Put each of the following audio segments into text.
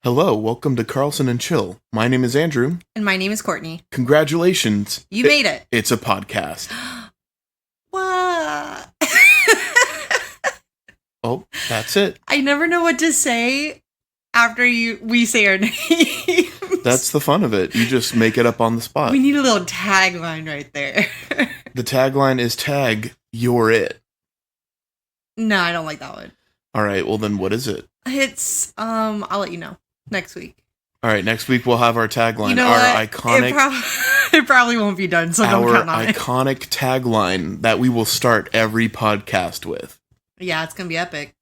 Hello, welcome to Carlsen and Chill. My name is Andrew. And my name is Courtney. Congratulations. You made it. It's a podcast. What? Oh, that's it. I never know what to say after we say our names. That's the fun of it. You just make it up on the spot. We need a little tagline right there. The tagline is tag, you're it. No, I don't like that one. All right, well then what is it? It's, I'll let you know next week. All right, next week we'll have our tagline. You know our what? iconic... It probably won't be done, so don't count on it. Our iconic tagline that we will start every podcast with. Yeah, it's going to be epic.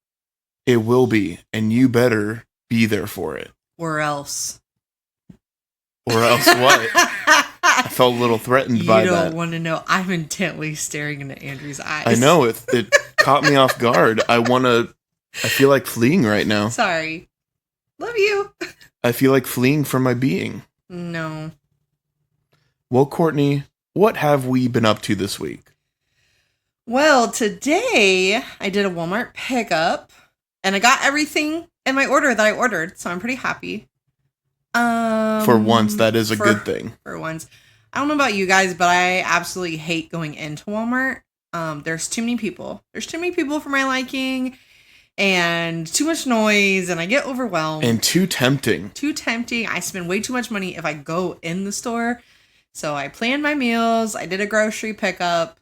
It will be, and you better be there for it. Or else. Or else what? I felt a little threatened by that. You don't want to know. I'm intently staring into Andrew's eyes. I know, it caught me off guard. I feel like fleeing right now. Sorry. Love you. I feel like fleeing from my being. No. Well, Courtney, what have we been up to this week? Well, today I did a Walmart pickup and I got everything in my order that I ordered, so I'm pretty happy. For once, that is a good thing. For once. I don't know about you guys, but I absolutely hate going into Walmart. There's too many people. There's too many people for my liking and too much noise and I get overwhelmed. And too tempting. Too tempting. I spend way too much money if I go in the store. So I planned my meals. I did a grocery pickup.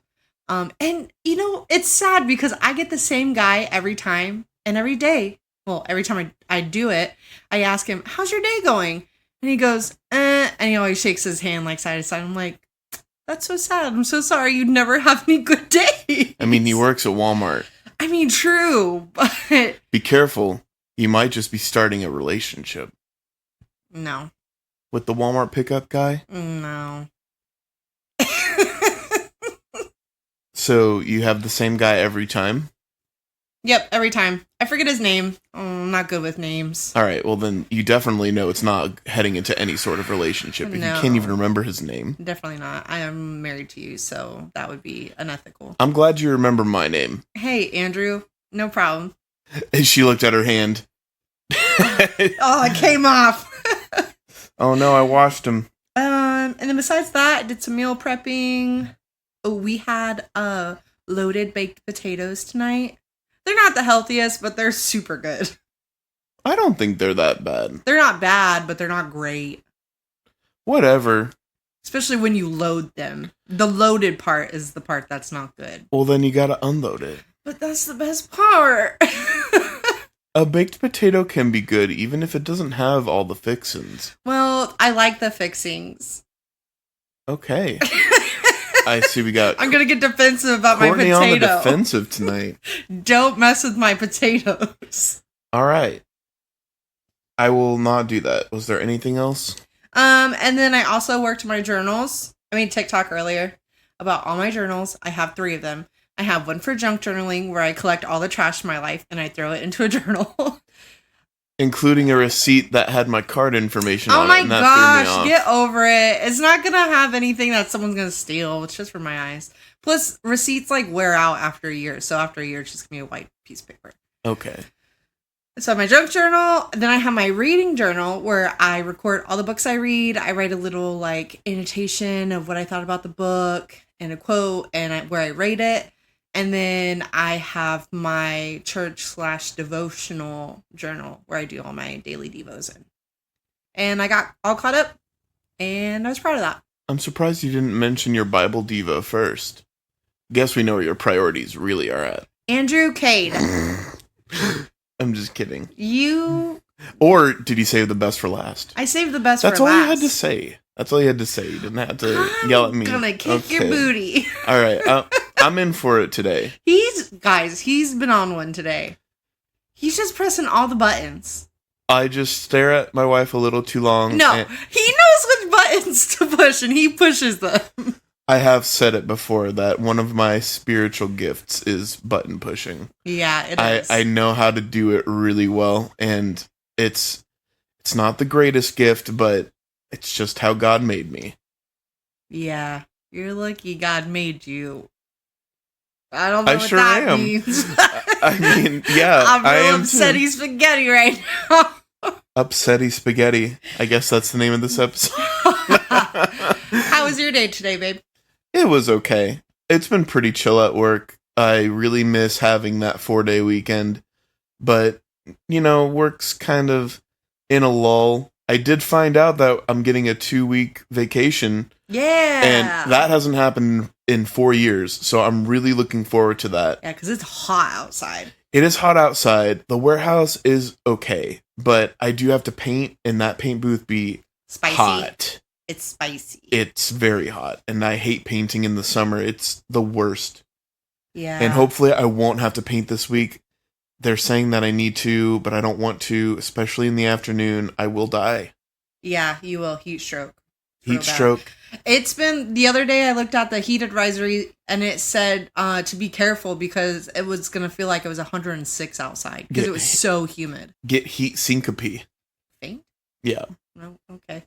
And, it's sad because I get the same guy every time and every day. Well, every time I do it, I ask him, how's your day going? And he goes, and he always shakes his hand like side to side. I'm like, that's so sad. I'm so sorry. You'd never have any good days. I mean, he works at Walmart. I mean, true, but... Be careful. You might just be starting a relationship. No. With the Walmart pickup guy? No. So, you have the same guy every time? Yep, every time. I forget his name. Oh, I'm not good with names. All right, well then, you definitely know it's not heading into any sort of relationship if you can't even remember his name. Definitely not. I am married to you, so that would be unethical. I'm glad you remember my name. Hey, Andrew. No problem. And she looked at her hand. Oh, it came off. Oh no, I washed him. And then besides that, I did some meal prepping. Oh, we had loaded baked potatoes tonight. They're not the healthiest, but they're super good. I don't think they're that bad. They're not bad, but they're not great. Whatever. Especially when you load them. The loaded part is the part that's not good. Well, then you gotta unload it. But that's the best part. A baked potato can be good even if it doesn't have all the fixins. Well, I like the fixings. Okay. I see we got... I'm going to get defensive about Courtney my potato. on the defensive tonight. Don't mess with my potatoes. All right. I will not do that. Was there anything else? And then I also worked my journals. I made TikTok earlier about all my journals. I have 3 of them. I have one for junk journaling where I collect all the trash in my life and I throw it into a journal. Including a receipt that had my card information on it. Oh my and that gosh, threw me off. get over it. It's not going to have anything that someone's going to steal. It's just for my eyes. Plus, receipts wear out after a year. So after a year, it's just going to be a white piece of paper. Okay. So my junk journal, then I have my reading journal where I record all the books I read. I write a little annotation of what I thought about the book and a quote and where I rate it. And then I have my church/devotional journal where I do all my daily devos in. And I got all caught up and I was proud of that. I'm surprised you didn't mention your Bible Devo first. Guess we know where your priorities really are at. Andrew Cade. I'm just kidding. You... Or did you save the best for last? I saved the best for last. That's all you had to say. That's all you had to say. You didn't have to yell at me. I'm gonna kick your booty. All right. I'm in for it today. He's been on one today. He's just pressing all the buttons. I just stare at my wife a little too long. No, he knows which buttons to push and he pushes them. I have said it before that one of my spiritual gifts is button pushing. Yeah, it is. I know how to do it really well, and it's not the greatest gift, but it's just how God made me. Yeah, you're lucky God made you. I don't know what sure that am. means. I mean, yeah, I'm I real am upsetty too. spaghetti right now. Upsetty spaghetti. I guess that's the name of this episode. How was your day today, babe? It was okay. It's been pretty chill at work. I really miss having that 4-day weekend. But, work's kind of in a lull. I did find out that I'm getting a 2-week vacation. Yeah. And that hasn't happened in 4 years. So I'm really looking forward to that. Yeah, because it's hot outside. It is hot outside. The warehouse is okay. But I do have to paint, and that paint booth be Spicy. hot. It's spicy. It's very hot. And I hate painting in the summer. It's the worst. Yeah. And hopefully I won't have to paint this week. They're saying that I need to, but I don't want to, especially in the afternoon. I will die. Yeah, you will. Heat stroke. Heat stroke. It's been, the other day I looked at the heat advisory and it said to be careful because it was going to feel like it was 106 outside because it was so humid. Get heat syncope. Faint? Yeah. No, okay.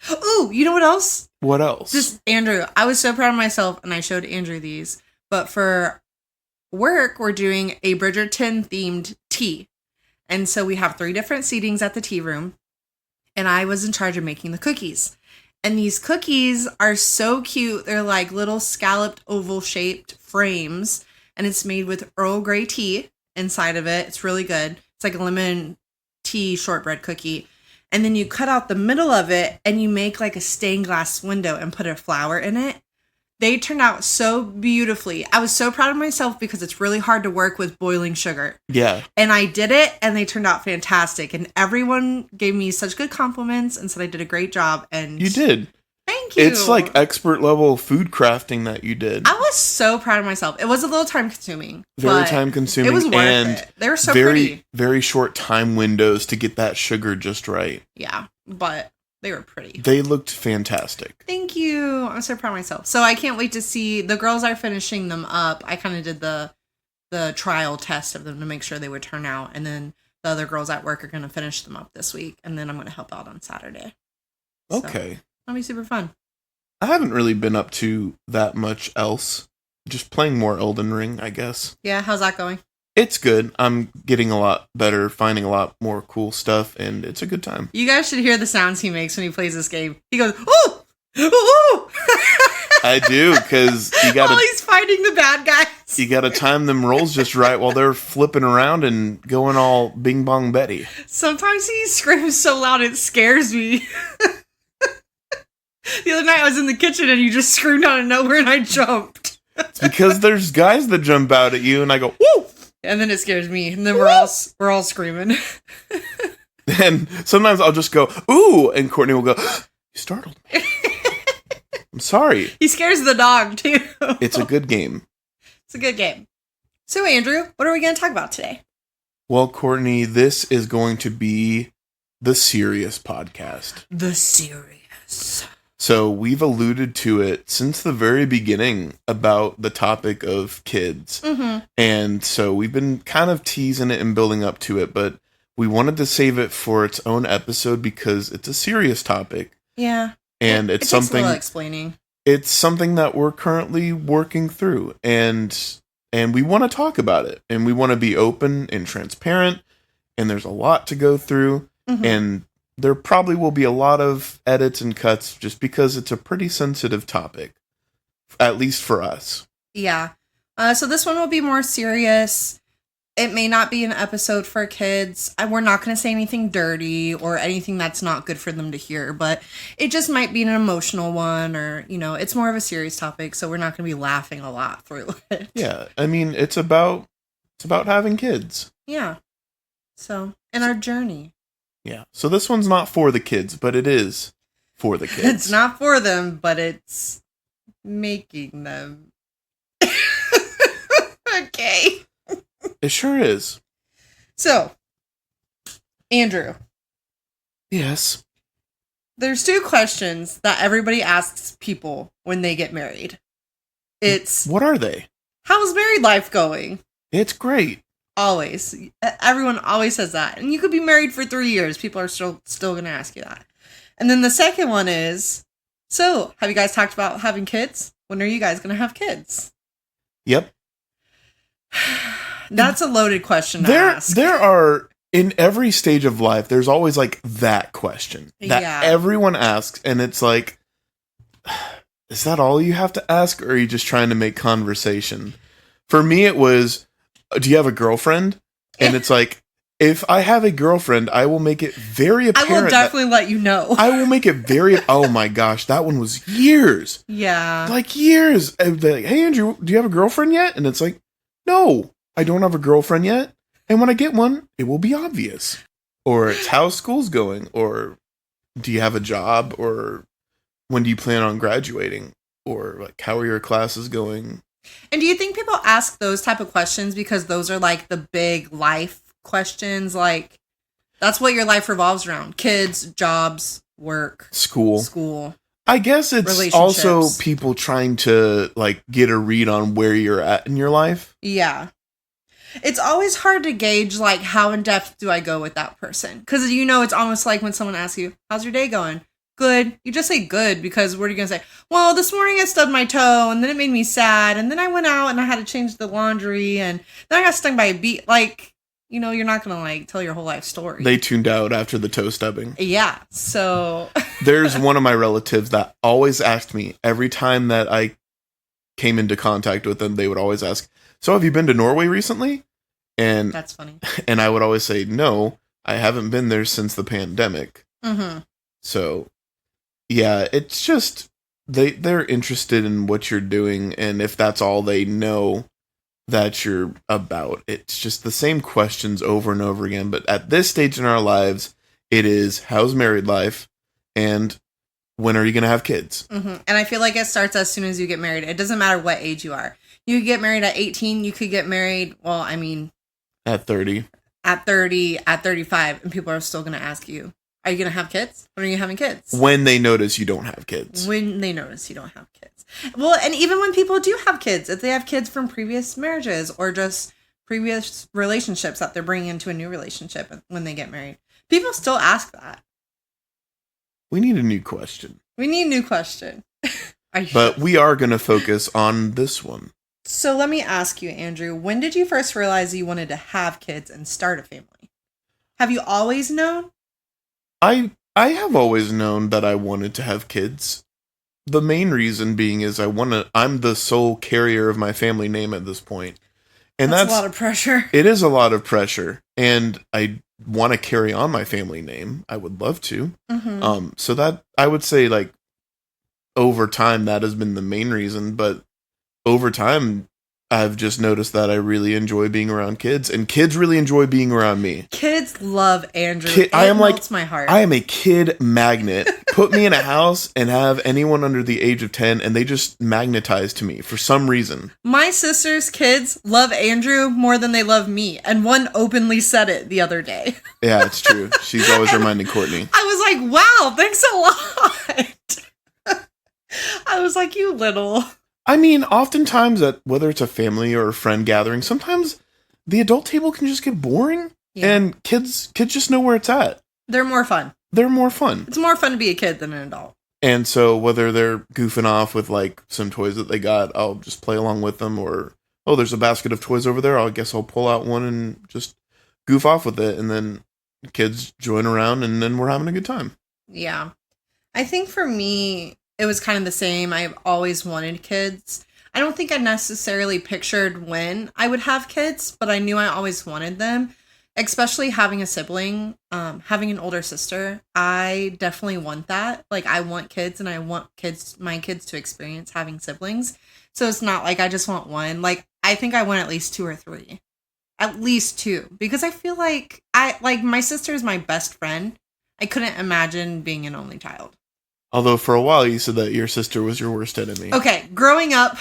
Ooh, you know what else? What else? Just Andrew. I was so proud of myself and I showed Andrew these. But for work, we're doing a Bridgerton themed tea. And so we have 3 different seatings at the tea room. And I was in charge of making the cookies. And these cookies are so cute. They're like little scalloped oval shaped frames. And it's made with Earl Grey tea inside of it. It's really good. It's like a lemon tea shortbread cookie. And then you cut out the middle of it and you make like a stained glass window and put a flower in it. They turned out so beautifully. I was so proud of myself because it's really hard to work with boiling sugar. Yeah. And I did it and they turned out fantastic. And everyone gave me such good compliments and said I did a great job. And you did. Thank you. It's like expert level food crafting that you did. I was so proud of myself. It was a little time consuming. Very time consuming. It was worth it. They were so pretty. Very short time windows to get that sugar just right. Yeah, but they were pretty. They looked fantastic. Thank you. I'm so proud of myself. So I can't wait to see. The girls are finishing them up. I kind of did the trial test of them to make sure they would turn out. And then the other girls at work are going to finish them up this week. And then I'm going to help out on Saturday. Okay. So, that'll be super fun. I haven't really been up to that much else. Just playing more Elden Ring, I guess. Yeah, how's that going? It's good. I'm getting a lot better, finding a lot more cool stuff, and it's a good time. You guys should hear the sounds he makes when he plays this game. He goes, ooh! Ooh! I do, because you gotta... While he's fighting the bad guys. You gotta time them rolls just right while they're flipping around and going all Bing Bong Betty. Sometimes he screams so loud it scares me. The other night I was in the kitchen and you just screamed out of nowhere and I jumped. It's because there's guys that jump out at you and I go, woo! And then it scares me. And then we're all screaming. And sometimes I'll just go, ooh! And Courtney will go, you startled me. I'm sorry. He scares the dog too. It's a good game. It's a good game. So Andrew, what are we going to talk about today? Well, Courtney, this is going to be the serious podcast. The serious. So we've alluded to it since the very beginning about the topic of kids. Mm-hmm. And so we've been kind of teasing it and building up to it, but we wanted to save it for its own episode because it's a serious topic. Yeah. And it's it something takes a little explaining. It's something that we're currently working through, and we want to talk about it, and we want to be open and transparent, and there's a lot to go through, and there probably will be a lot of edits and cuts just because it's a pretty sensitive topic, at least for us. Yeah. So this one will be more serious. It may not be an episode for kids. We're not going to say anything dirty or anything that's not good for them to hear, but it just might be an emotional one or, it's more of a serious topic, so we're not going to be laughing a lot through it. Yeah. I mean, it's about having kids. Yeah. So, and our journey. Yeah. So this one's not for the kids, but it is for the kids. It's not for them, but it's making them. Okay. It sure is. So, Andrew. Yes. There's 2 questions that everybody asks people when they get married. It's... What are they? How's married life going? It's great. Always. Everyone always says that. And you could be married for 3 years. People are still going to ask you that. And then the second one is, so, have you guys talked about having kids? When are you guys going to have kids? Yep. That's a loaded question to ask. There are in every stage of life, there's always like that question that everyone asks, and it's like, is that all you have to ask, or are you just trying to make conversation? For me, it was, do you have a girlfriend? And it's like, if I have a girlfriend, I will make it very apparent. I will definitely let you know. I will make it very, oh my gosh, that one was years. Yeah. Like years. And like, hey, Andrew, do you have a girlfriend yet? And it's like, no, I don't have a girlfriend yet. And when I get one, it will be obvious. Or it's how's school's going? Or do you have a job? Or when do you plan on graduating? Or like, how are your classes going? And do you think people ask those type of questions because those are like the big life questions? Like, that's what your life revolves around: kids, jobs, work, school. I guess it's also people trying to like get a read on where you're at in your life. Yeah. It's always hard to gauge, like, how in depth do I go with that person? Because, you know, it's almost like when someone asks you, how's your day going? Good. You just say good, because what are you going to say? Well, this morning I stubbed my toe, and then it made me sad, and then I went out and I had to change the laundry, and then I got stung by a bee. Like, you know, you're not going to, like, tell your whole life story. They tuned out after the toe stubbing. Yeah, so... There's one of my relatives that always asked me, every time that I came into contact with them, they would always ask, so have you been to Norway recently? And that's funny. And I would always say, no, I haven't been there since the pandemic. Mm-hmm. So, yeah, it's just, they're interested in what you're doing, and if that's all they know that you're about. It's just the same questions over and over again, but at this stage in our lives, it is, how's married life? And when are you going to have kids? Mm-hmm. And I feel like it starts as soon as you get married. It doesn't matter what age you are. You could get married at 18. You could get married, well, I mean... At 30. At 30, at 35. And people are still going to ask you, are you going to have kids? When are you having kids? When they notice you don't have kids. When they notice you don't have kids. Well, and even when people do have kids, if they have kids from previous marriages or just previous relationships that they're bringing into a new relationship when they get married, people still ask that. We need a new question. We need a new question. But we are going to focus on this one. So let me ask you, Andrew, when did you first realize you wanted to have kids and start a family? Have you always known? I have always known that I wanted to have kids. The main reason being is I'm the sole carrier of my family name at this point. And that's a lot of pressure. It is a lot of pressure. And I want to carry on my family name. I would love to. Mm-hmm. So that, I would say, like, over time, that has been the main reason. But over time, I've just noticed that I really enjoy being around kids, and kids really enjoy being around me. Kids love Andrew. It melts my heart. I am a kid magnet. Put me in a house and have anyone under the age of 10, and they just magnetize to me for some reason. My sister's kids love Andrew more than they love me, and one openly said it the other day. Yeah, it's true. She's always reminding Courtney. I was like, wow, thanks a lot. I was like, you little... I mean, oftentimes, whether it's a family or a friend gathering, sometimes the adult table can just get boring, and kids just know where it's at. They're more fun. It's more fun to be a kid than an adult. And so whether they're goofing off with, like, some toys that they got, I'll just play along with them, or, oh, there's a basket of toys over there, I guess I'll pull out one and just goof off with it, and then kids join around, and then we're having a good time. Yeah. I think for me... it was kind of the same. I've always wanted kids. I don't think I necessarily pictured when I would have kids, but I knew I always wanted them, especially having a sibling, having an older sister. I definitely want that. Like, I want kids, and I want my kids to experience having siblings. So it's not like I just want one. Like, I think I want at least 2 or 3. At least 2. Because I feel like my sister is my best friend. I couldn't imagine being an only child. Although for a while you said that your sister was your worst enemy. Okay, growing up...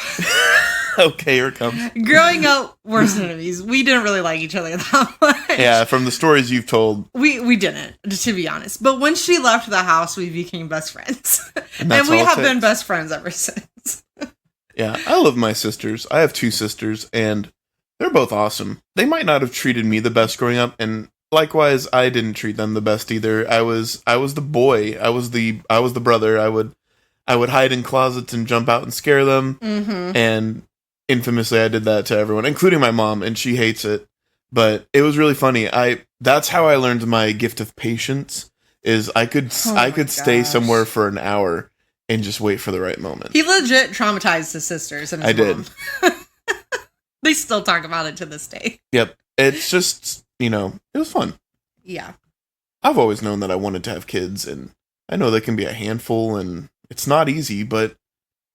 okay, here it comes. Growing up, worst enemies. We didn't really like each other that much. Yeah, from the stories you've told. We didn't, to be honest. But when she left the house, we became best friends. And we have been best friends ever since. Yeah, I love my sisters. I have 2 sisters, and they're both awesome. They might not have treated me the best growing up, and... likewise, I didn't treat them the best either. I was the boy. I was the brother. I would hide in closets and jump out and scare them. Mm-hmm. And infamously, I did that to everyone, including my mom, and she hates it. But it was really funny. That's how I learned my gift of patience. Is I could stay somewhere for an hour and just wait for the right moment. He legit traumatized his sisters and his mom. Did. They still talk about it to this day. Yep. It's just, it was fun. Yeah. I've always known that I wanted to have kids, and I know they can be a handful, and it's not easy, but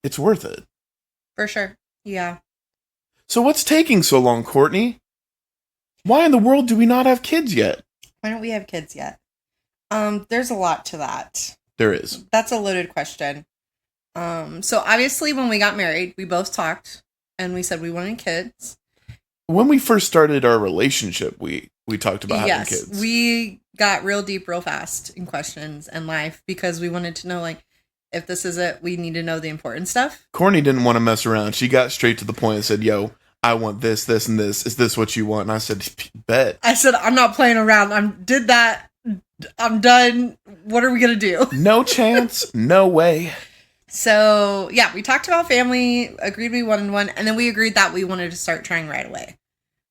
it's worth it. For sure. Yeah. So what's taking so long, Courtney? Why in the world do we not have kids yet? Why don't we have kids yet? There's a lot to that. There is. That's a loaded question. So obviously when we got married, we both talked and we said we wanted kids. When we first started our relationship, we talked about having kids. Yes, we got real deep real fast in questions and life because we wanted to know, like, if this is it, we need to know the important stuff. Courtney didn't want to mess around. She got straight to the point and said, yo, I want this, this, and this. Is this what you want? And I said, bet. I said, I'm not playing around. I'm done. What are we going to do? No chance. No way. So, yeah, we talked about family, agreed we wanted one, and then we agreed that we wanted to start trying right away.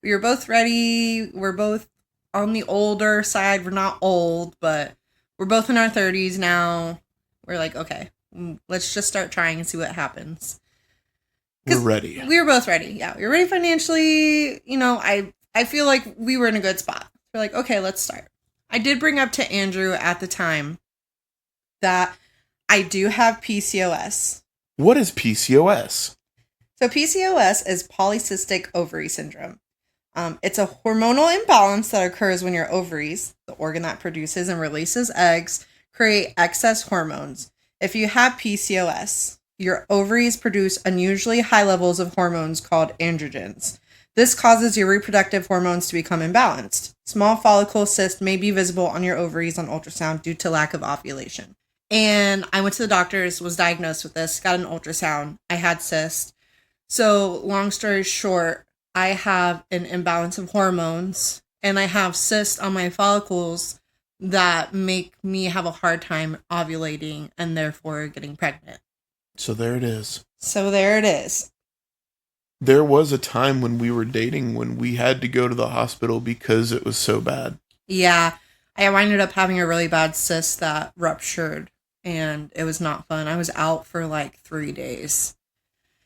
We were both ready. We're both on the older side. We're not old, but we're both in our 30s now. We're like, okay, let's just start trying and see what happens. We're ready. We were both ready. Yeah, we were ready financially. I feel like we were in a good spot. We're like, okay, let's start. I did bring up to Andrew at the time that I do have PCOS. What is PCOS? So PCOS is polycystic ovary syndrome. It's a hormonal imbalance that occurs when your ovaries, the organ that produces and releases eggs, create excess hormones. If you have PCOS, your ovaries produce unusually high levels of hormones called androgens. This causes your reproductive hormones to become imbalanced. Small follicle cysts may be visible on your ovaries on ultrasound due to lack of ovulation. And I went to the doctors, was diagnosed with this, got an ultrasound. I had cysts. So long story short, I have an imbalance of hormones and I have cysts on my follicles that make me have a hard time ovulating and therefore getting pregnant. So there it is. There was a time when we were dating when we had to go to the hospital because it was so bad. Yeah. I ended up having a really bad cyst that ruptured and it was not fun. I was out for like 3 days.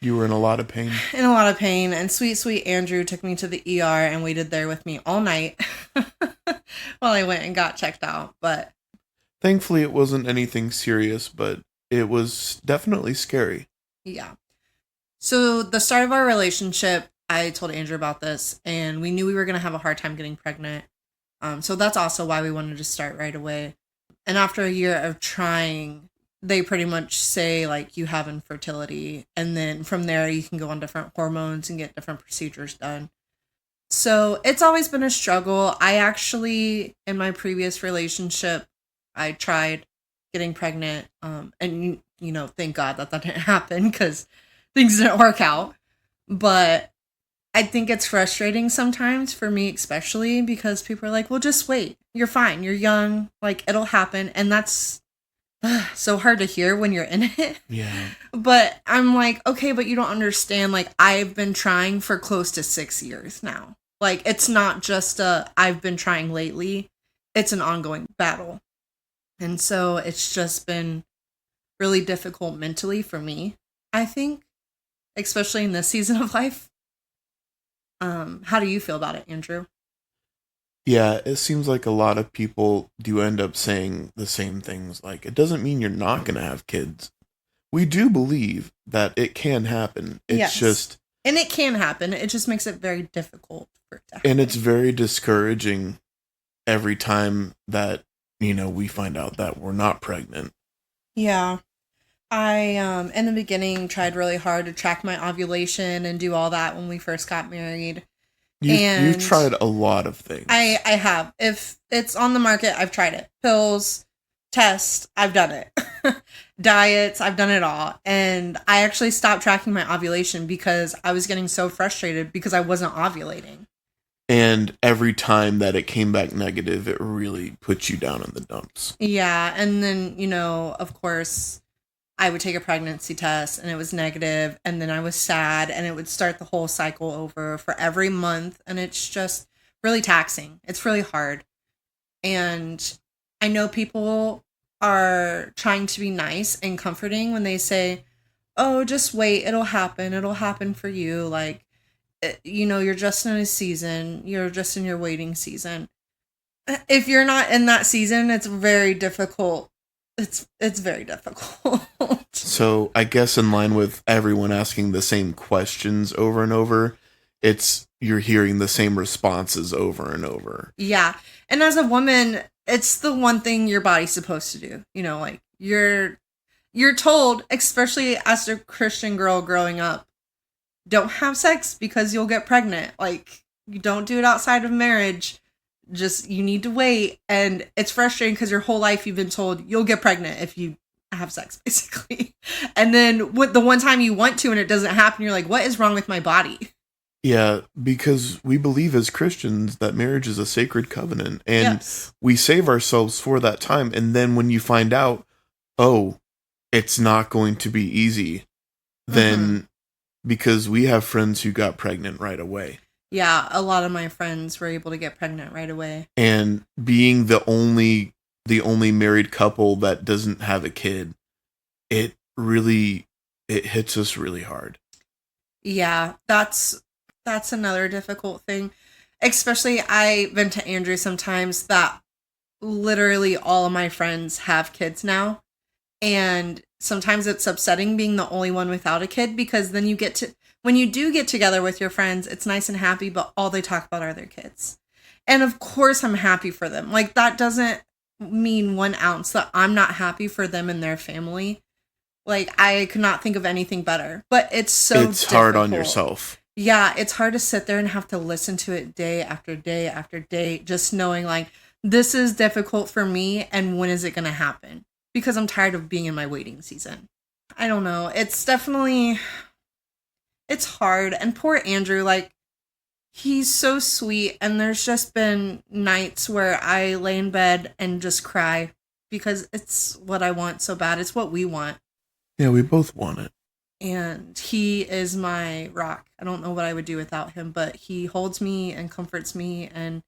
You were in a lot of pain. And sweet Andrew took me to the ER and waited there with me all night while I went and got checked out. But thankfully it wasn't anything serious, but it was definitely scary. Yeah. So the start of our relationship, I told Andrew about this and we knew we were going to have a hard time getting pregnant. So that's also why we wanted to start right away. And after a year of trying, they pretty much say, like, you have infertility. And then from there, you can go on different hormones and get different procedures done. So it's always been a struggle. I actually, in my previous relationship, I tried getting pregnant. And, thank God that didn't happen because things didn't work out. But I think it's frustrating sometimes for me, especially because people are like, well, just wait. You're fine. You're young. Like, it'll happen. And that's so hard to hear when you're in it. Yeah. But I'm like, okay, but you don't understand. Like, I've been trying for close to 6 years now. Like, it's not just I've been trying lately. It's an ongoing battle. And so it's just been really difficult mentally for me, I think, especially in this season of life. How do you feel about it, Andrew? Yeah, it seems like a lot of people do end up saying the same things. Like, it doesn't mean you're not going to have kids. We do believe that it can happen. It's just... And it can happen. It just makes it very difficult for it to happen. And it's very discouraging every time that, we find out that we're not pregnant. Yeah. I, in the beginning, tried really hard to track my ovulation and do all that when we first got married. You've tried a lot of things. I have. If it's on the market, I've tried it. Pills, tests, I've done it. Diets, I've done it all. And I actually stopped tracking my ovulation because I was getting so frustrated because I wasn't ovulating. And every time that it came back negative, it really put you down in the dumps. Yeah. And then, of course, I would take a pregnancy test and it was negative, and then I was sad and it would start the whole cycle over for every month. And it's just really taxing. It's really hard. And I know people are trying to be nice and comforting when they say, oh, just wait, it'll happen for you. Like, you're just in a season, you're just in your waiting season. If you're not in that season, it's very difficult. It's very difficult. So I guess in line with everyone asking the same questions over and over, you're hearing the same responses over and over. Yeah. And as a woman, it's the one thing your body's supposed to do. Like you're told, especially as a Christian girl growing up, don't have sex because you'll get pregnant. Like, you don't do it outside of marriage. Just, you need to wait. And it's frustrating because your whole life you've been told you'll get pregnant if you have sex, basically. And then the one time you want to and it doesn't happen, you're like, what is wrong with my body? Yeah, because we believe as Christians that marriage is a sacred covenant. And we save ourselves for that time. And then when you find out, oh, it's not going to be easy, then because we have friends who got pregnant right away. Yeah, a lot of my friends were able to get pregnant right away. And being the only married couple that doesn't have a kid, it hits us really hard. Yeah, that's another difficult thing. Especially I vent to Andrew sometimes that literally all of my friends have kids now. And sometimes it's upsetting being the only one without a kid, because then when you do get together with your friends, it's nice and happy, but all they talk about are their kids. And of course I'm happy for them. Like, that doesn't mean 1 ounce that I'm not happy for them and their family. Like, I could not think of anything better, but it's difficult. Hard on yourself. Yeah, it's hard to sit there and have to listen to it day after day after day, just knowing like, this is difficult for me and when is it going to happen? Because I'm tired of being in my waiting season. I don't know. It's hard. And poor Andrew, like, he's so sweet. And there's just been nights where I lay in bed and just cry because it's what I want so bad. It's what we want. Yeah, we both want it. And he is my rock. I don't know what I would do without him, but he holds me and comforts me and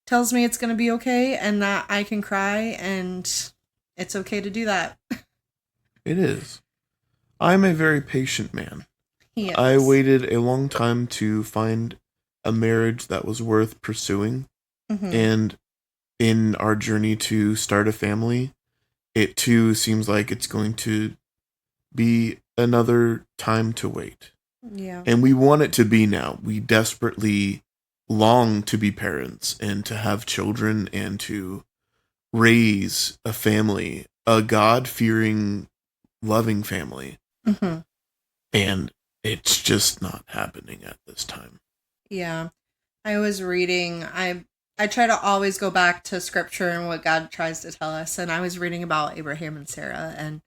tells me it's going to be okay and that I can cry and it's okay to do that. It is. I'm a very patient man. He is. I waited a long time to find a marriage that was worth pursuing. And in our journey to start a family, it too seems like it's going to be another time to wait. Yeah. And we want it to be now. We desperately long to be parents and to have children and to raise a family, a God-fearing, loving family. And it's just not happening at this time. Yeah. I was reading, I try to always go back to scripture and what God tries to tell us. And I was reading about Abraham and Sarah and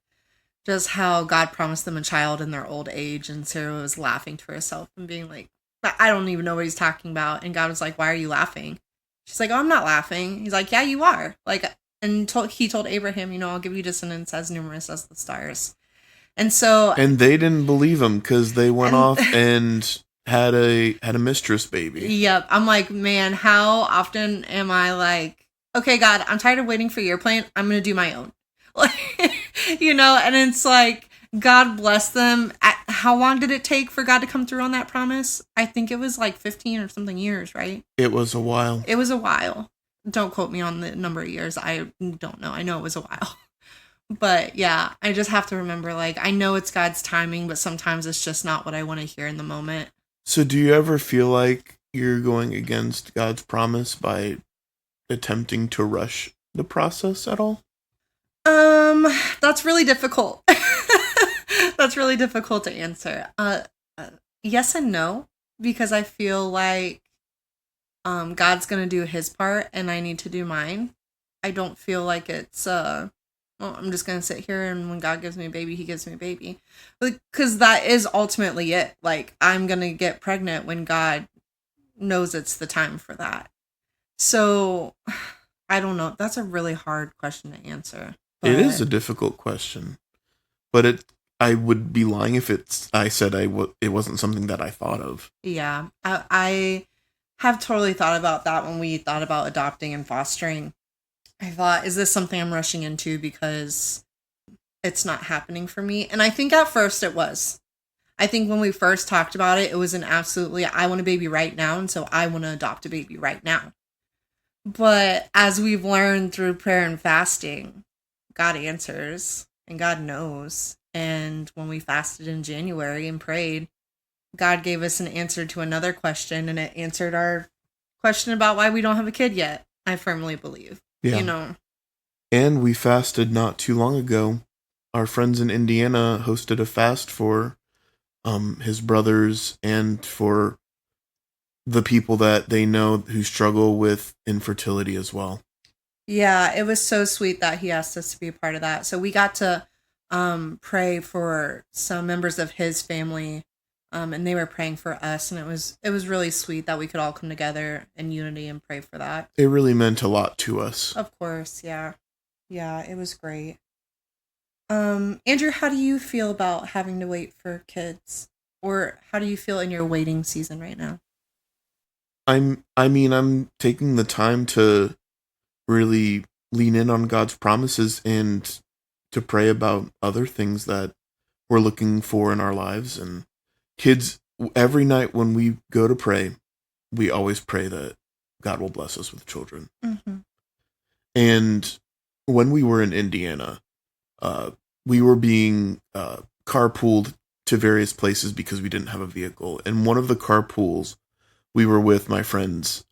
just how God promised them a child in their old age. And Sarah was laughing to herself and being like, I don't even know what he's talking about. And God was like, why are you laughing? She's like, oh, I'm not laughing. He's like, yeah, you are. Like, and he told Abraham, I'll give you descendants as numerous as the stars. And they didn't believe him because they went off and had a mistress baby. Yep. I'm like, man, how often am I like, okay, God, I'm tired of waiting for your plan. I'm going to do my own. And it's like, God bless them. How long did it take for God to come through on that promise? I think it was like 15 or something years, right? It was a while. Don't quote me on the number of years. I don't know. I know it was a while. But yeah, I just have to remember, like, I know it's God's timing, but sometimes it's just not what I want to hear in the moment. So do you ever feel like you're going against God's promise by attempting to rush the process at all? That's really difficult. That's really difficult to answer. Yes and no, because I feel like God's going to do his part and I need to do mine. I don't feel like it's I'm just going to sit here and when God gives me a baby, he gives me a baby. Because that is ultimately it. Like, I'm going to get pregnant when God knows it's the time for that. So, I don't know. That's a really hard question to answer. But it is a difficult question. But I would be lying if I said it wasn't something that I thought of. Yeah. I have totally thought about that when we thought about adopting and fostering. I thought, is this something I'm rushing into because it's not happening for me? And I think at first it was. I think when we first talked about it, it was an absolutely, I want a baby right now, and so I want to adopt a baby right now. But as we've learned through prayer and fasting, God answers and God knows. And when we fasted in January and prayed, God gave us an answer to another question, and it answered our question about why we don't have a kid yet. I firmly believe. Yeah. You know. And we fasted not too long ago. Our friends in Indiana hosted a fast for his brothers and for the people that they know who struggle with infertility as well. Yeah, it was so sweet that he asked us to be a part of that. So we got to pray for some members of his family, and they were praying for us, and it was really sweet that we could all come together in unity and pray for that. It really meant a lot to us. Of course, yeah. Yeah, it was great. Andrew, how do you feel about having to wait for kids? Or how do you feel in your waiting season right now? I'm taking the time to really lean in on God's promises and to pray about other things that we're looking for in our lives. And kids, every night when we go to pray, we always pray that God will bless us with children. Mm-hmm. And when we were in Indiana, we were being carpooled to various places because we didn't have a vehicle. And one of the carpools, we were with my friend's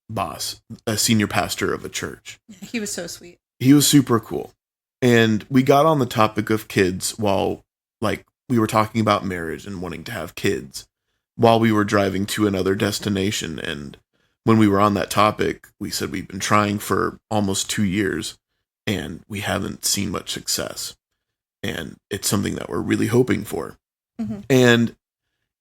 boss, a senior pastor of a church. He was so sweet. He was super cool. And we got on the topic of kids while, like, we were talking about marriage and wanting to have kids while we were driving to another destination. And when we were on that topic, we said we've been trying for almost 2 years and we haven't seen much success. And it's something that we're really hoping for. Mm-hmm. And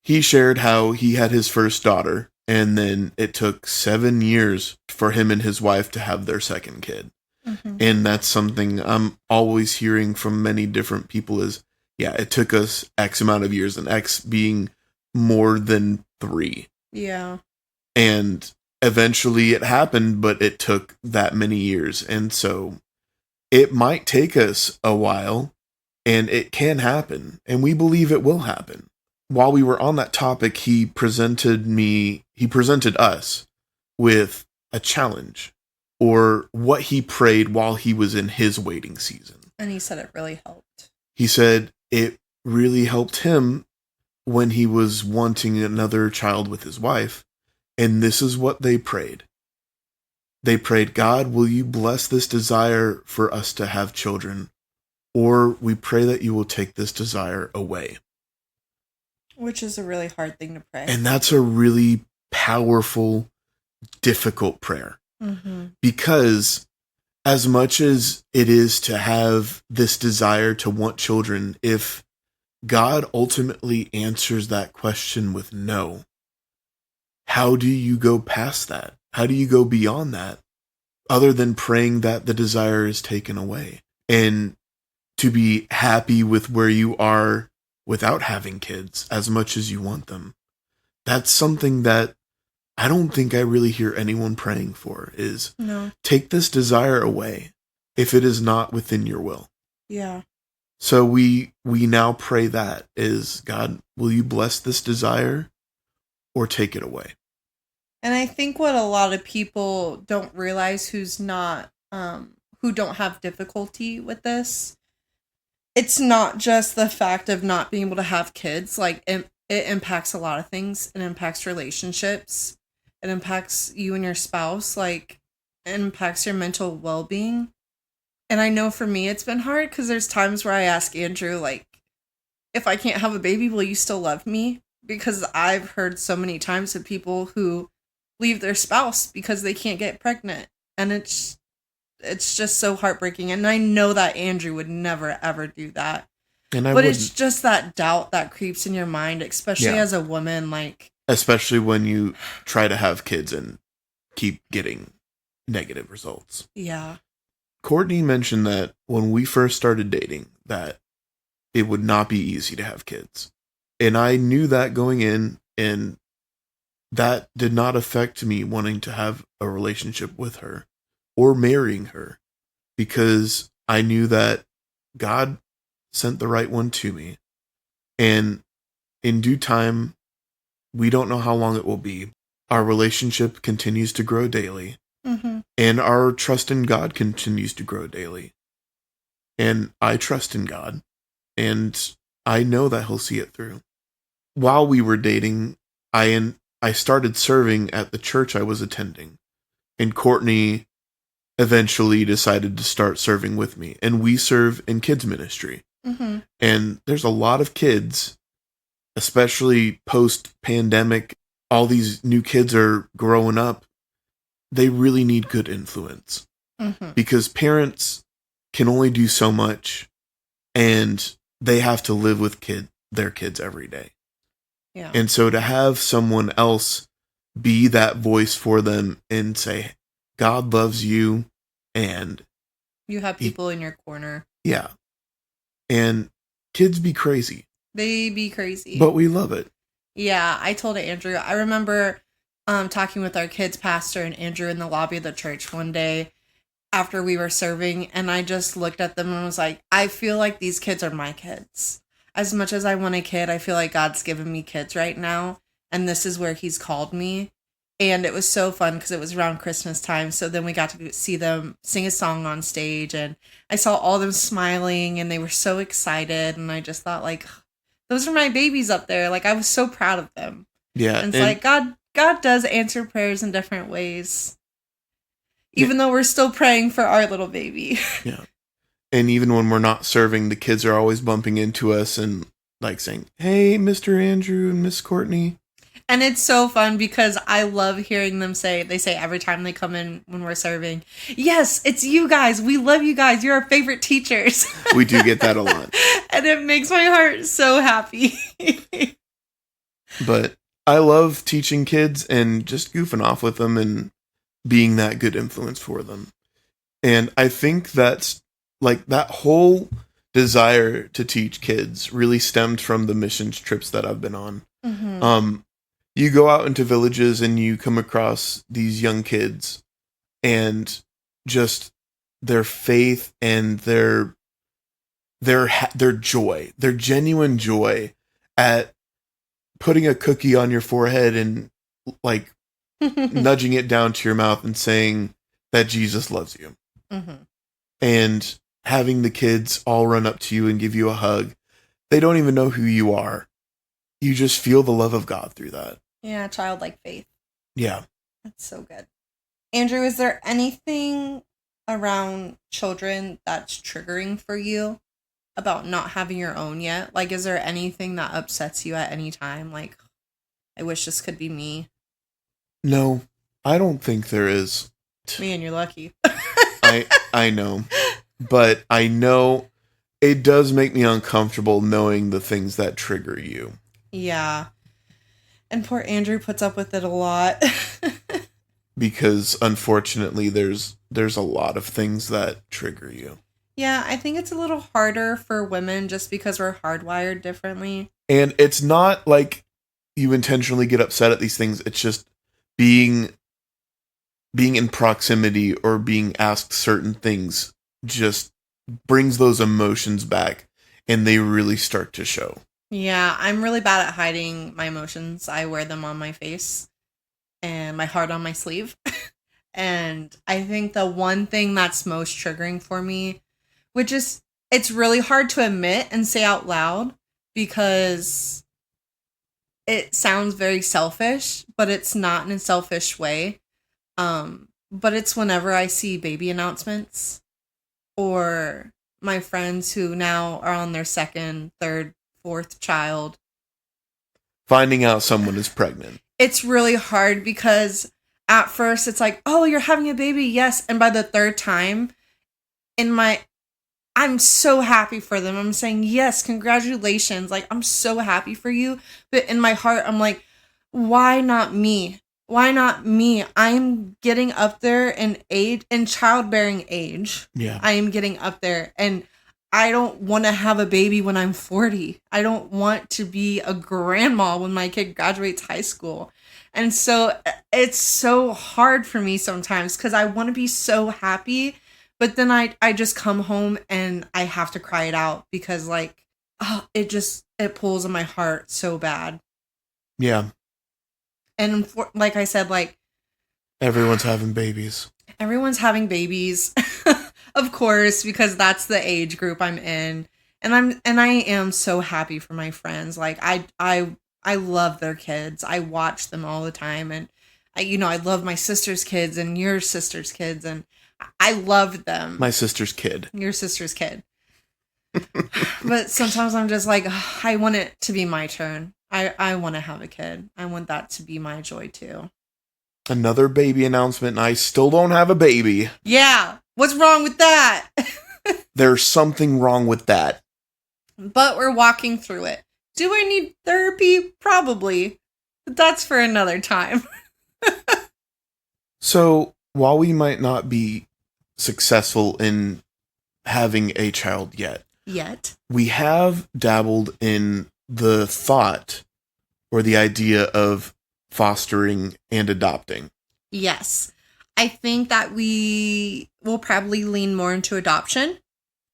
he shared how he had his first daughter, and then it took 7 years for him and his wife to have their second kid. Mm-hmm. And that's something I'm always hearing from many different people is, yeah, it took us X amount of years, and X being more than 3. Yeah. And eventually it happened, but it took that many years. And so it might take us a while, and it can happen, and we believe it will happen. While we were on that topic, he presented us with a challenge, or what he prayed while he was in his waiting season. And he said it really helped. He said it really helped him when he was wanting another child with his wife, and this is what they prayed. They prayed, God, will you bless this desire for us to have children? Or we pray that you will take this desire away. Which is a really hard thing to pray. And that's a really powerful, difficult prayer. Mm-hmm. Because as much as it is to have this desire to want children, if God ultimately answers that question with no, how do you go past that? How do you go beyond that? Other than praying that the desire is taken away. And to be happy with where you are without having kids as much as you want them. That's something that I don't think I really hear anyone praying for is take this desire away if it is not within your will. Yeah. So we now pray that is, God, will you bless this desire or take it away? And I think what a lot of people don't realize who don't have difficulty with this, it's not just the fact of not being able to have kids. Like it impacts a lot of things. It impacts relationships. It impacts you and your spouse. Like it impacts your mental well-being. And I know for me, it's been hard because there's times where I ask Andrew, like, if I can't have a baby, will you still love me? Because I've heard so many times of people who leave their spouse because they can't get pregnant. And it's just so heartbreaking. And I know that Andrew would never, ever do that. But it's just that doubt that creeps in your mind, especially as a woman. Like, especially when you try to have kids and keep getting negative results. Yeah. Courtney mentioned that when we first started dating, that it would not be easy to have kids. And I knew that going in, and that did not affect me wanting to have a relationship with her or marrying her. because I knew that God sent the right one to me. And in due time, we don't know how long it will be. Our relationship continues to grow daily. Mm-hmm. And our trust in God continues to grow daily. And I trust in God. And I know that He'll see it through. While we were dating, I started serving at the church I was attending. And Courtney eventually decided to start serving with me. And we serve in kids ministry. Mm-hmm. And there's a lot of kids, especially post-pandemic. All these new kids are growing up. They really need good influence. Mm-hmm. Because parents can only do so much, and they have to live with their kids every day. Yeah. And so to have someone else be that voice for them and say, God loves you, and you have people in your corner. Yeah. And kids be crazy. They be crazy. But we love it. Yeah, I told Andrew. I remember talking with our kids pastor and Andrew in the lobby of the church one day after we were serving, and I just looked at them and was like, I feel like these kids are my kids. As much as I want a kid, I feel like God's given me kids right now, and this is where He's called me. And it was so fun because it was around Christmas time. So then we got to see them sing a song on stage, and I saw all of them smiling, and they were so excited. And I just thought, like, those are my babies up there. Like, I was so proud of them. Yeah. And it's like God does answer prayers in different ways, even though we're still praying for our little baby. Yeah. And even when we're not serving, the kids are always bumping into us and like saying, hey, Mr. Andrew and Miss Courtney. And it's so fun because I love hearing them say every time they come in when we're serving, yes, it's you guys. We love you guys. You're our favorite teachers. We do get that a lot. And it makes my heart so happy. But I love teaching kids and just goofing off with them and being that good influence for them. And I think that's like that whole desire to teach kids really stemmed from the missions trips that I've been on. Mm-hmm. You go out into villages and you come across these young kids and just their faith and their joy, their genuine joy at putting a cookie on your forehead and like nudging it down to your mouth and saying that Jesus loves you. Mm-hmm. And having the kids all run up to you and give you a hug. They don't even know who you are. You just feel the love of God through that. Yeah, childlike faith. Yeah. That's so good. Andrew, is there anything around children that's triggering for you about not having your own yet? Like, is there anything that upsets you at any time? Like, I wish this could be me. No, I don't think there is. Man, you're lucky. I know. But I know it does make me uncomfortable knowing the things that trigger you. Yeah. And poor Andrew puts up with it a lot. Because unfortunately there's a lot of things that trigger you. Yeah, I think it's a little harder for women just because we're hardwired differently. And it's not like you intentionally get upset at these things. It's just being in proximity or being asked certain things just brings those emotions back and they really start to show. Yeah, I'm really bad at hiding my emotions. I wear them on my face and my heart on my sleeve. And I think the one thing that's most triggering for me, which is, it's really hard to admit and say out loud because it sounds very selfish, but it's not in a selfish way. But it's whenever I see baby announcements or my friends who now are on their second, third, fourth child. Finding out someone is pregnant. It's really hard because at first it's like, oh, you're having a baby. Yes. And by the third time I'm so happy for them. I'm saying, yes, congratulations. Like, I'm so happy for you. But in my heart, I'm like, why not me? Why not me? I'm getting up there in age, in childbearing age. Yeah. I am getting up there, and I don't want to have a baby when I'm 40. I don't want to be a grandma when my kid graduates high school. And so it's so hard for me sometimes because I want to be so happy, But then I just come home and I have to cry it out because like, it pulls on my heart so bad. Yeah. And like I said, like everyone's having babies. Everyone's having babies, of course, because that's the age group I'm in. And I am so happy for my friends. Like I love their kids. I watch them all the time, and I love my sister's kids and your sister's kids, and I love them. My sister's kid. Your sister's kid. But sometimes I'm just like, I want it to be my turn. I want to have a kid. I want that to be my joy too. Another baby announcement, and I still don't have a baby. Yeah. What's wrong with that? There's something wrong with that. But we're walking through it. Do I need therapy? Probably. But that's for another time. So, while we might not be successful in having a child yet, we have dabbled in the thought or the idea of fostering and adopting. Yes. I think that we will probably lean more into adoption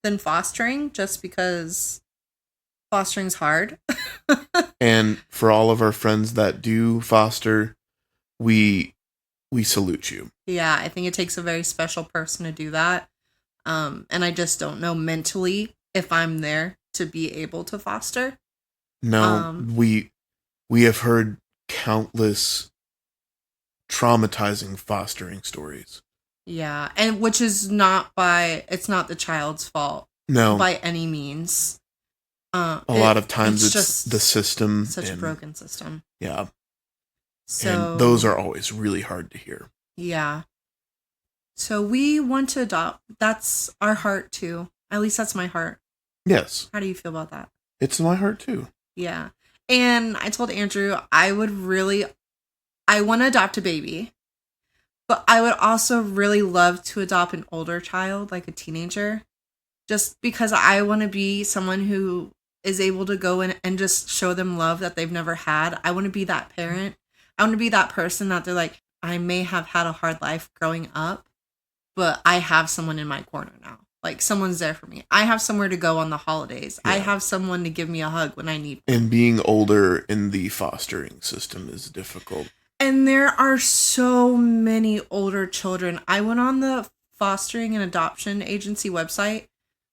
than fostering, just because fostering's hard. And for all of our friends that do foster, we salute you. Yeah, I think it takes a very special person to do that. And I just don't know mentally if I'm there to be able to foster. No, we have heard countless traumatizing fostering stories. Yeah, and which is it's not the child's fault. No. By any means. A lot of times it's just the system. Such a broken system. Yeah. So, and those are always really hard to hear. Yeah. So we want to adopt. That's our heart too. At least that's my heart. Yes. How do you feel about that? It's my heart too. Yeah. And I told Andrew I want to adopt a baby, but I would also really love to adopt an older child, like a teenager, just because I want to be someone who is able to go in and just show them love that they've never had. I want to be that parent. I want to be that person that they're like, I may have had a hard life growing up, but I have someone in my corner now. Like, someone's there for me. I have somewhere to go on the holidays. Yeah. I have someone to give me a hug when I need one. And being older in the fostering system is difficult. And there are so many older children. I went on the fostering and adoption agency website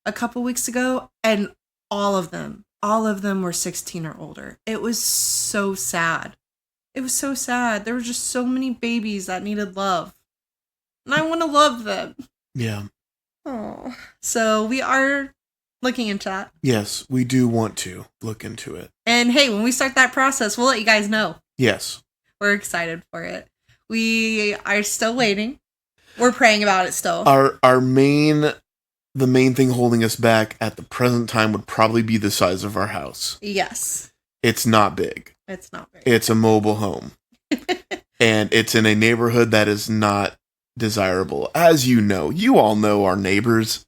a couple weeks ago, and all of them were 16 or older. It was so sad. It was so sad. There were just so many babies that needed love. And I want to love them. Yeah. Oh. So we are looking into that. Yes, we do want to look into it. And hey, when we start that process, we'll let you guys know. Yes. We're excited for it. We are still waiting. We're praying about it still. The main thing holding us back at the present time would probably be the size of our house. Yes. It's not big. It's not big. It's a mobile home. And it's in a neighborhood that is not desirable. As you all know our neighbors.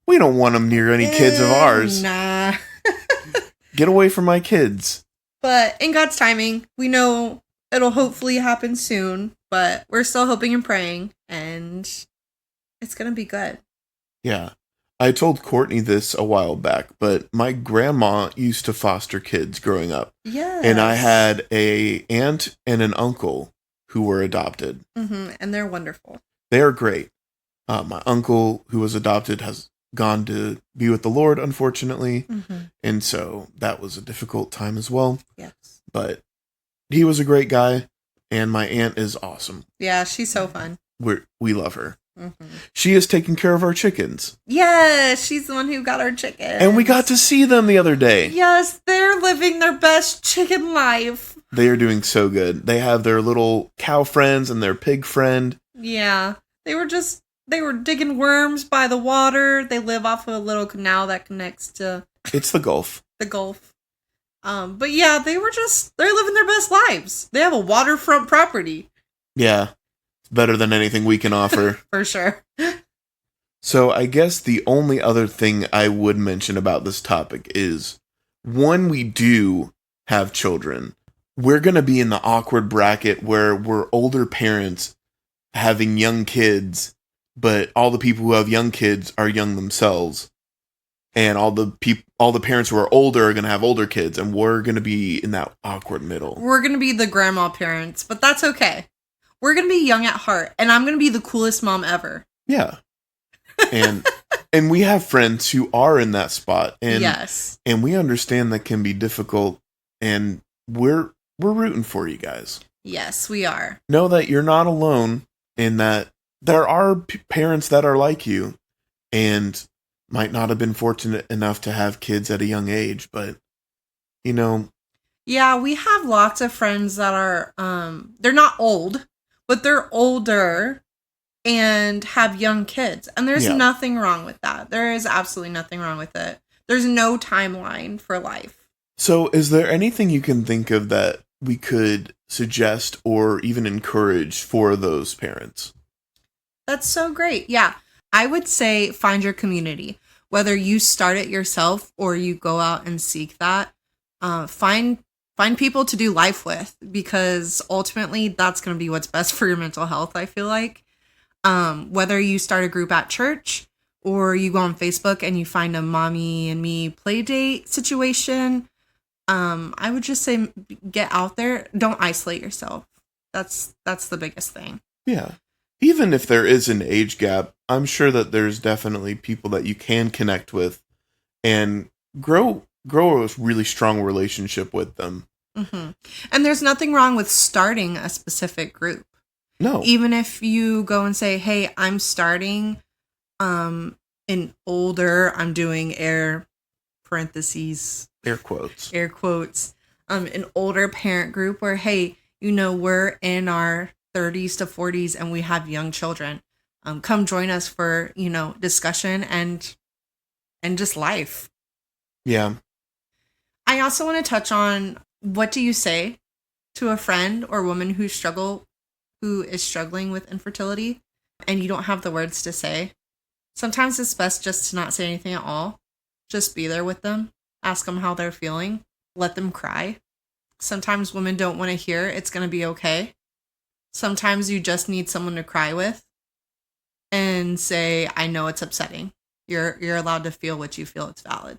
We don't want them near any kids of ours. Nah. Get away from my kids. But in God's timing, we know it'll hopefully happen soon. But we're still hoping and praying. And it's going to be good. Yeah. I told Courtney this a while back, but my grandma used to foster kids growing up. Yes. And I had an aunt and an uncle who were adopted. Mm-hmm. And they're wonderful. They are great. My uncle, who was adopted, has gone to be with the Lord, unfortunately. Mm-hmm. And so that was a difficult time as well. Yes. But he was a great guy, and my aunt is awesome. Yeah, she's so fun. We love her. Mm-hmm. She is taking care of our chickens. Yes, she's the one who got our chickens. And we got to see them the other day. Yes, they're living their best chicken life. They are doing so good. They have their little cow friends and their pig friend. Yeah, they were digging worms by the water. They live off of a little canal that connects to... It's the Gulf. The Gulf. But yeah, they're living their best lives. They have a waterfront property. Yeah. Better than anything we can offer. For sure. So I guess the only other thing I would mention about this topic is when we do have children, we're going to be in the awkward bracket where we're older parents having young kids but all the people who have young kids are young themselves, and all the parents who are older are going to have older kids, and we're going to be in that awkward middle. We're going to be the grandma parents, but that's okay. We're going to be young at heart, and I'm going to be the coolest mom ever. Yeah. And and we have friends who are in that spot, and yes, and we understand that can be difficult, and we're rooting for you guys. Yes, we are. Know that you're not alone, and that there are parents that are like you, and might not have been fortunate enough to have kids at a young age, but yeah, we have lots of friends that are they're not old, but they're older and have young kids. And there's nothing wrong with that. There is absolutely nothing wrong with it. There's no timeline for life. So is there anything you can think of that we could suggest or even encourage for those parents? That's so great. Yeah. I would say find your community. Whether you start it yourself or you go out and seek that, find people to do life with, because ultimately that's going to be what's best for your mental health, I feel like. Whether you start a group at church or you go on Facebook and you find a mommy and me play date situation, I would just say get out there. Don't isolate yourself. That's the biggest thing. Yeah. Even if there is an age gap, I'm sure that there's definitely people that you can connect with and grow a really strong relationship with them. Mm-hmm. And there's nothing wrong with starting a specific group. No. Even if you go and say, hey, I'm starting an older, I'm doing air quotes, an older parent group where, hey, we're in our 30s to 40s and we have young children. Come join us for, discussion and just life. Yeah. I also want to touch on, what do you say to a friend or woman who is struggling with infertility and you don't have the words to say? Sometimes it's best just to not say anything at all. Just be there with them. Ask them how they're feeling. Let them cry. Sometimes women don't want to hear it's going to be okay. Sometimes you just need someone to cry with and say, I know it's upsetting. You're allowed to feel what you feel. It's valid.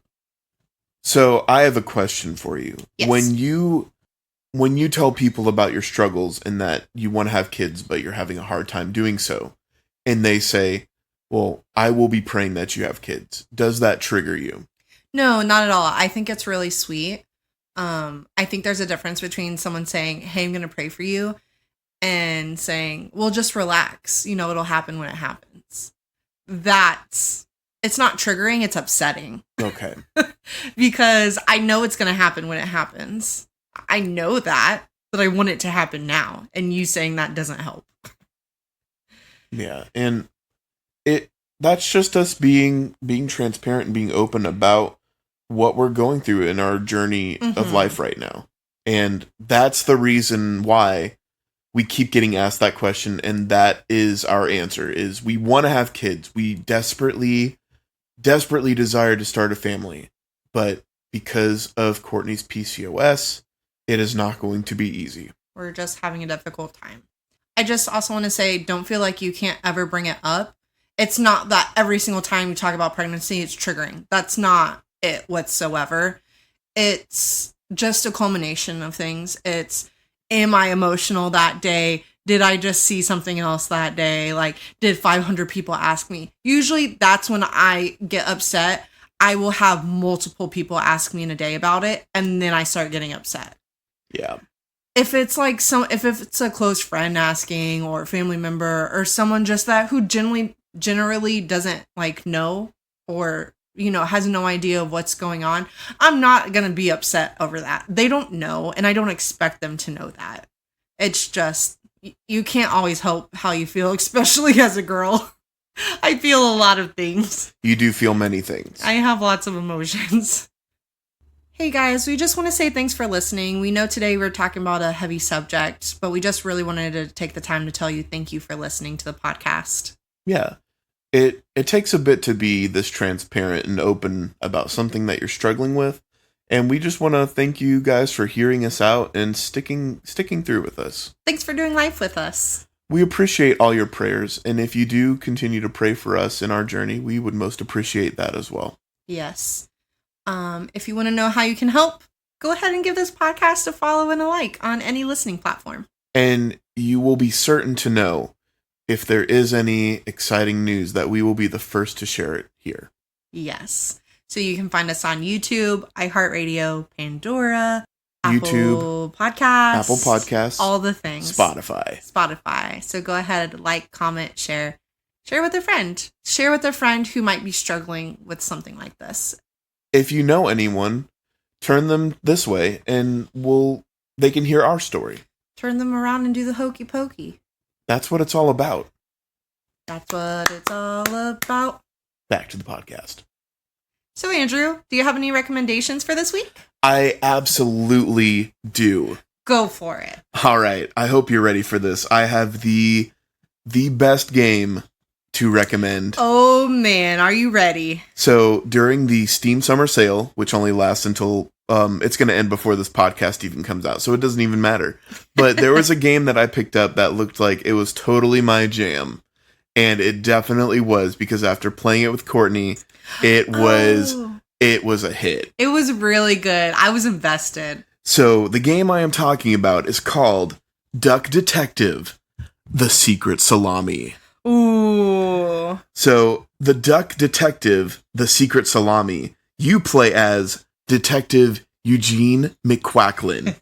So I have a question for you. Yes. When you tell people about your struggles and that you want to have kids, but you're having a hard time doing so, and they say, well, I will be praying that you have kids, does that trigger you? No, not at all. I think it's really sweet. I think there's a difference between someone saying, hey, I'm going to pray for you, and saying, well, just relax. It'll happen when it happens. It's not triggering, it's upsetting. Okay. Because I know it's going to happen when it happens. I know that, but I want it to happen now. And you saying that doesn't help. Yeah. And that's just us being transparent and being open about what we're going through in our journey of life right now. And that's the reason why we keep getting asked that question. And that is our answer, is we want to have kids. We desperately desire to start a family, but because of Courtney's PCOS, it is not going to be easy. We're just having a difficult time. I just also want to say, don't feel like you can't ever bring it up. It's not that every single time you talk about pregnancy, it's triggering. That's not it whatsoever. It's just a culmination of things. It's, am I emotional that day? Did I just see something else that day? Like, did 500 people ask me? Usually that's when I get upset. I will have multiple people ask me in a day about it, and then I start getting upset. Yeah. If it's like if it's a close friend asking, or a family member, or someone just that who generally doesn't know, or has no idea of what's going on, I'm not gonna be upset over that. They don't know, and I don't expect them to know that. It's just, you can't always help how you feel, especially as a girl. I feel a lot of things. You do feel many things. I have lots of emotions. Hey guys, we just want to say thanks for listening. We know today we're talking about a heavy subject, but we just really wanted to take the time to tell you thank you for listening to the podcast. Yeah. It takes a bit to be this transparent and open about something that you're struggling with, and we just want to thank you guys for hearing us out and sticking through with us. Thanks for doing life with us. we appreciate all your prayers. And if you do continue to pray for us in our journey, we would most appreciate that as well. Yes. If you want to know how you can help, go ahead and give this podcast a follow and a like on any listening platform. And you will be certain to know if there is any exciting news that we will be the first to share it here. Yes. So you can find us on YouTube, iHeartRadio, Pandora, YouTube, Apple Podcasts, all the things. Spotify. So go ahead, like, comment, share. Share with a friend. Share with a friend who might be struggling with something like this. If you know anyone, turn them this way and they can hear our story. Turn them around and do the hokey pokey. That's what it's all about. That's what it's all about. Back to the podcast. So, Andrew, do you have any recommendations for this week? I absolutely do. Go for it. All right. I hope you're ready for this. I have the best game to recommend. Oh, man. Are you ready? So, during the Steam Summer Sale, which only lasts until... it's going to end before this podcast even comes out, so it doesn't even matter. But there was a game that I picked up that looked like it was totally my jam. And it definitely was, because after playing it with Courtney, it was a hit. It was really good. I was invested. So the game I am talking about is called Duck Detective: The Secret Salami. Ooh. So the Duck Detective: The Secret Salami, you play as Detective Eugene McQuacklin.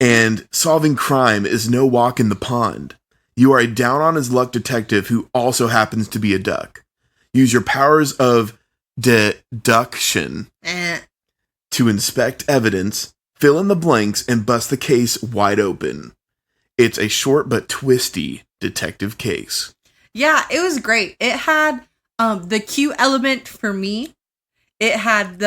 And solving crime is no walk in the pond. You are a down-on-his-luck detective who also happens to be a duck. Use your powers of deduction to inspect evidence, fill in the blanks, and bust the case wide open. It's a short but twisty detective case. Yeah, it was great. It had the cute element for me. It had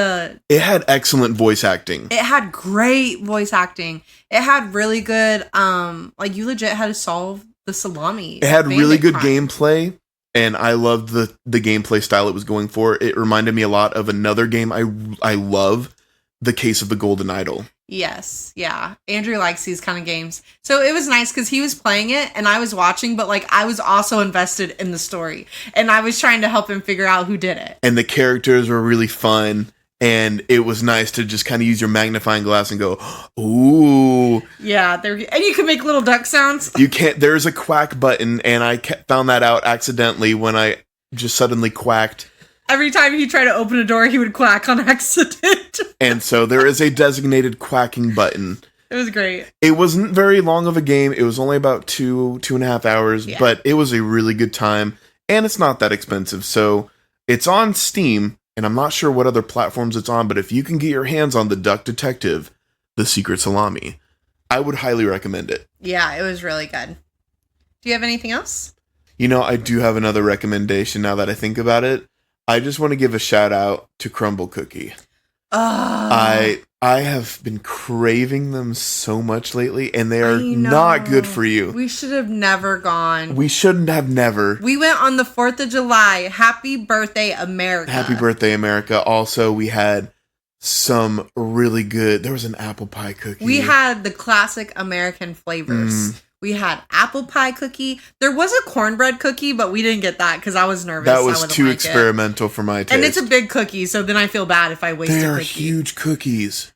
excellent voice acting. It had great voice acting. It had really good, you legit had to solve the salami. It had really good crime. gameplay, and I loved the gameplay style it was going for. It reminded me a lot of another game I love, The Case of the Golden Idol. Yes, yeah. Andrew likes these kind of games. So it was nice because he was playing it and I was watching, but I was also invested in the story. And I was trying to help him figure out who did it. And the characters were really fun. And it was nice to just kind of use your magnifying glass and go, ooh. Yeah, and you can make little duck sounds. There's a quack button, and I found that out accidentally when I just suddenly quacked. Every time he tried to open a door, he would quack on accident. And so there is a designated quacking button. It was great. It wasn't very long of a game. It was only about 2.5 hours, but it was a really good time. And it's not that expensive. So it's on Steam. And I'm not sure what other platforms it's on, but if you can get your hands on the Duck Detective: The Secret Salami, I would highly recommend it. Yeah, it was really good. Do you have anything else? I do have another recommendation now that I think about it. I just want to give a shout out to Crumble Cookie. I have been craving them so much lately, and they are not good for you. We should have never gone. We shouldn't have never. We went on the 4th of July. Happy birthday, America. Happy birthday, America. Also, we had some really good... There was an apple pie cookie. We had the classic American flavors. We had apple pie cookie. There was a cornbread cookie, but we didn't get that because I was nervous. That was too experimental for my taste. And it's a big cookie, so then I feel bad if I waste a cookie. They are huge cookies.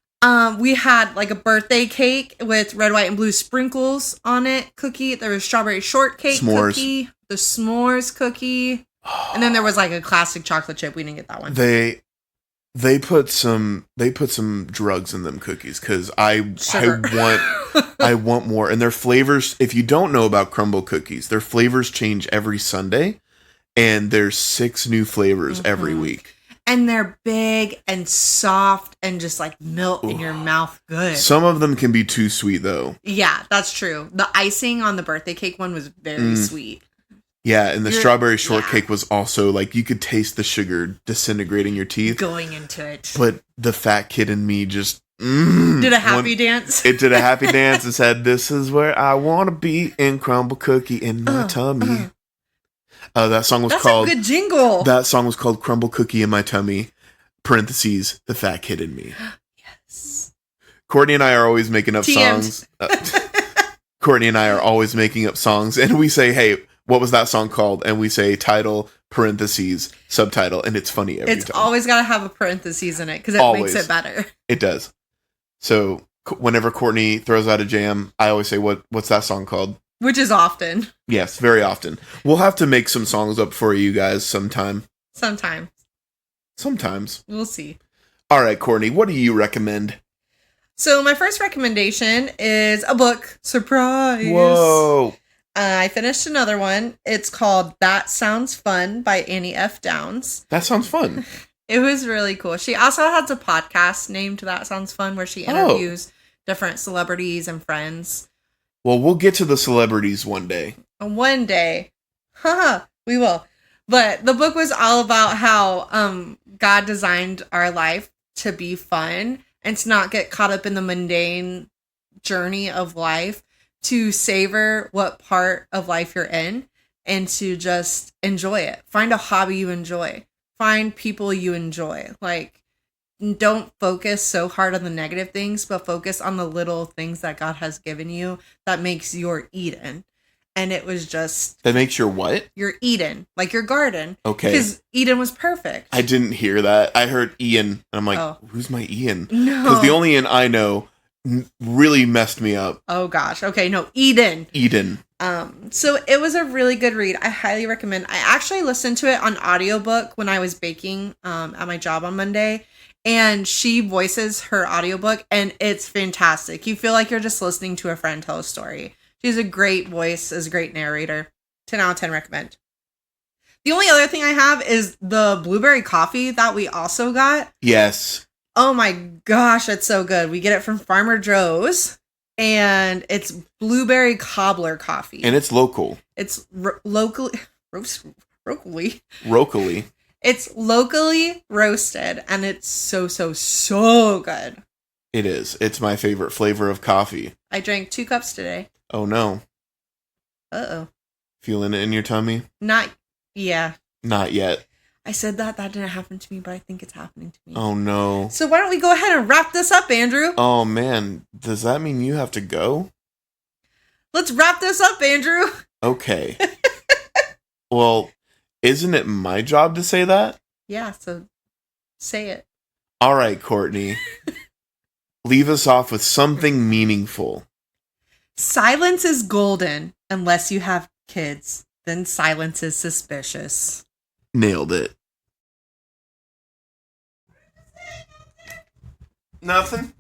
We had a birthday cake with red, white, and blue sprinkles on it cookie. There was strawberry shortcake cookie, the s'mores cookie, and then there was a classic chocolate chip. We didn't get that one. They put some drugs in them cookies because I want more. And their flavors, if you don't know about Crumble Cookies, their flavors change every Sunday, and there's 6 new flavors every week. And they're big and soft and just melt in your mouth good. Some of them can be too sweet though. Yeah, that's true. The icing on the birthday cake one was very sweet. Yeah, and the strawberry shortcake was also you could taste the sugar disintegrating your teeth. Going into it. But the fat kid in me just did a happy dance. It did a happy dance and said, "This is where I want to be in Crumble Cookie in my tummy." That song was called... That's a good jingle. That song was called Crumble Cookie in My Tummy, parentheses, the fat kid in me. Yes. Courtney and I are always making up songs. Courtney and I are always making up songs, and we say, hey, what was that song called? And we say title, parentheses, subtitle, and it's funny every time. It's always got to have a parentheses in it because it Always. makes it better. It does. So whenever Courtney throws out a jam, I always say, what's that song called? Which is often. Yes, very often. We'll have to make some songs up for you guys sometime. Sometimes. We'll see. All right, Courtney, what do you recommend? So my first recommendation is a book. Surprise! Whoa! I finished another one. It's called That Sounds Fun by Annie F. Downs. That sounds fun. It was really cool. She also has a podcast named That Sounds Fun where she interviews different celebrities and friends. Well, we'll get to the celebrities one day. One day. Haha, we will. But the book was all about how God designed our life to be fun and to not get caught up in the mundane journey of life, to savor what part of life you're in and to just enjoy it. Find a hobby you enjoy. Find people you enjoy. Like, don't focus so hard on the negative things, but focus on the little things that God has given you that makes your Eden. And it was just... That makes your what? Your Eden. Like your garden. Okay. Because Eden was perfect. I didn't hear that. I heard Ian. And I'm like, Who's my Ian? No. Because the only Ian I know really messed me up. Oh, gosh. Okay, no. Eden. So it was a really good read. I highly recommend. I actually listened to it on audiobook when I was baking at my job on Monday. And she voices her audiobook. And it's fantastic. You feel like you're just listening to a friend tell a story. She has a great voice, is a great narrator. 10 out of 10 recommend. The only other thing I have is the blueberry coffee that we also got. Yes. Oh my gosh, it's so good. We get it from Farmer Joe's, and it's blueberry cobbler coffee. And it's local. It's locally. It's locally roasted, and it's so good. It is. It's my favorite flavor of coffee. I drank 2 cups today. Oh no. Uh-oh. Feeling it in your tummy? Not yet. I said that didn't happen to me, but I think it's happening to me. Oh no. So why don't we go ahead and wrap this up, Andrew? Oh man, does that mean you have to go? Let's wrap this up, Andrew. Okay. Well, isn't it my job to say that? Yeah, so say it. All right, Courtney. Leave us off with something meaningful. Silence is golden unless you have kids. Then silence is suspicious. Nailed it. Nothing?